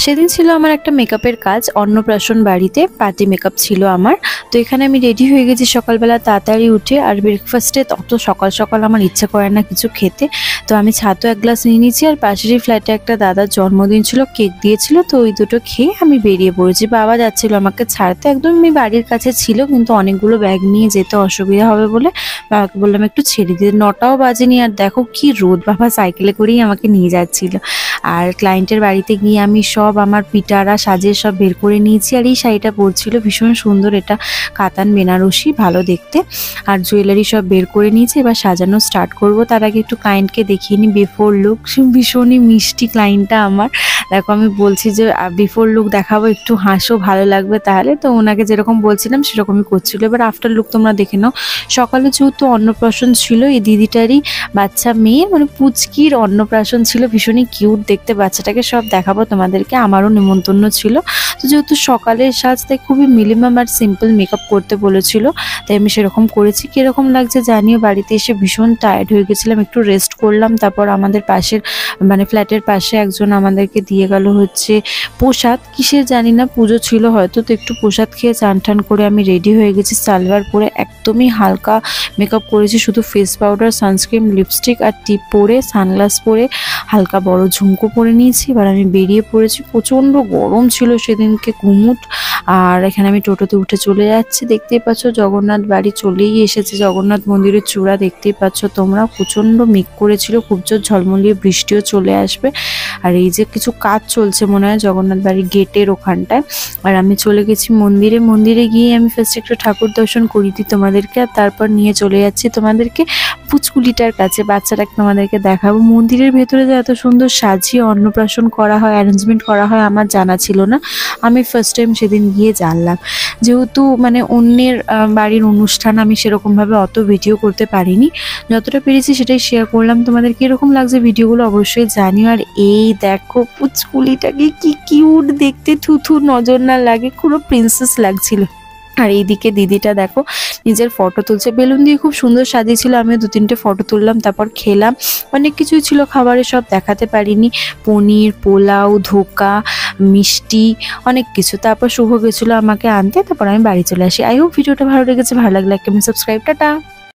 সেদিন ছিল আমার একটা মেকআপের কাজ, অন্নপ্রাশন বাড়িতে পার্টি মেকআপ ছিল আমার। তো এখানে আমি রেডি হয়ে গেছি সকালবেলা তাড়াতাড়ি উঠে। আর ব্রেকফাস্টে তত সকাল সকাল আমার ইচ্ছা করে না কিছু খেতে, তো আমি ছাতু এক গ্লাস নিয়ে নিয়েছি। আর পাশেরই ফ্ল্যাটে একটা দাদার জন্মদিন ছিল, কেক দিয়েছিল, তো ওই দুটো খেয়ে আমি বেরিয়ে পড়েছি। বাবা যাচ্ছিল আমাকে ছাড়তে, একদম আমি বাড়ির কাছে ছিল, কিন্তু অনেকগুলো ব্যাগ নিয়ে যেতে অসুবিধা হবে বলে বাবাকে বললাম একটু ছেড়ে দিয়ে। 9টাও বাজেনি, আর দেখো কি রোদ, বাবা সাইকেলে করেই আমাকে নিয়ে যাচ্ছিল। আর ক্লায়েন্টের বাড়িতে গিয়ে আমি সব আমার পিটারা সাজিয়ে সব বের করে নিয়েছি। আর এই শাড়িটা পরছিল, ভীষণ সুন্দর, এটা কাতান বেনারসি, ভালো দেখতে। আর জুয়েলারি সব বের করে নিয়েছি, এবার সাজানো স্টার্ট করব। তার আগে একটু ক্লায়েন্টকে দেখিয়ে নিই বিফোর লুক। ভীষণই মিষ্টি ক্লায়েন্টটা আমার, দেখো আমি বলছি যে বিফোর লুক দেখাবো, একটু হাসো, ভালো লাগবে তাহলে। তো ওনাকে যেরকম বলছিলাম সেরকমই করছিল। এবার আফটার লুক তোমরা দেখে নাও। সকালে যেহেতু অন্নপ্রাশন ছিল, এই দিদিটারই বাচ্চা মেয়ে, মানে পুচকির অন্নপ্রাশন ছিল, ভীষণই কিউট দেখতে বাচ্চাটাকে, সব দেখাবো তোমাদেরকে। আমারও নিমন্ত্রণ ছিল, তো যেহেতু সকালের সাজ তাই খুবই মিনিমাম আর সিম্পল মেকআপ করতে বলেছিল, তাই আমি সেরকম করেছি। কীরকম লাগছে জানিও। বাড়িতে এসে ভীষণ টায়ার্ড হয়ে গেছিলাম, একটু রেস্ট করলাম। তারপর আমাদের পাশের মানে ফ্ল্যাটের পাশে একজন আমাদেরকে দিয়ে গেল হচ্ছে প্রসাদ, কিসের জানি না, পুজো ছিল হয়তো, তো একটু প্রসাদ খেয়ে চান টান করে আমি রেডি হয়ে গেছি। সালোয়ার পরে একদমই হালকা মেকআপ করেছি, শুধু ফেস পাউডার, সানস্ক্রিন, লিপস্টিক আর টিপ পরে, সানগ্লাস পরে, হালকা বড় ঝুমকো পরে নিয়েছি। এবার আমি বেরিয়ে পড়েছি। প্রচণ্ড গরম ছিল সেদিনকে, গুমুট। আর এখানে আমি টোটোতে উঠে চলে যাচ্ছি। দেখতেই পাচ্ছ জগন্নাথ বাড়ি চলেই এসেছে, জগন্নাথ মন্দিরের চূড়া দেখতেই পাচ্ছ তোমরা। প্রচণ্ড মেঘ করেছিল, খুব জোর ঝলমলিয়ে বৃষ্টিও চলে আসবে। আর এই যে কিছু কাজ চলছে মনে হয় জগন্নাথ বাড়ির গেটের ওখানটায়। আর আমি চলে গেছি মন্দিরে। মন্দিরে গিয়ে আমি ফার্স্ট একটু ঠাকুর দর্শন করি দিই তোমাদেরকে, আর তারপর নিয়ে চলে যাচ্ছি তোমাদেরকে পুচকুলিটার কাছে, বাচ্চাটাকে তোমাদেরকে দেখাবো। মন্দিরের ভেতরে যে এত সুন্দর সাজিয়ে অন্নপ্রাশন করা হয়, অ্যারেঞ্জমেন্ট করা হয়, আমার জানা ছিল না। আমি ফার্স্ট টাইম সেদিন গিয়ে জানলাম। যেহেতু মানে অন্যের বাড়ির অনুষ্ঠান, আমি সেরকমভাবে অত ভিডিও করতে পারিনি, যতটা পেরেছি সেটাই শেয়ার করলাম তোমাদের। কীরকম লাগছে ভিডিওগুলো অবশ্যই জানিও। আর এই দেখো পুচকুলিটাকে কি কিউট দেখতে, থুথু নজর না লাগে, পুরো প্রিন্সেস লাগছিল। আর এইদিকে দিদিটা দেখো নিজের ফটো তুলছে, বেলুন দিয়ে খুব সুন্দর সাজিয়েছিল। আমিও 2-3টে ফটো তুললাম, তারপর খেলাম। অনেক কিছুই ছিল খাবারে, সব দেখাতে পারিনি। পনির, পোলাও, ধোকা, মিষ্টি, অনেক কিছু। তারপর শুভ গেছিলো আমাকে আনতে, তারপর আমি বাড়ি চলে আসি। আই হোপ ভিডিওটা ভালো লেগেছে, ভালো লাগলে একটা সাবস্ক্রাইব, টাটা।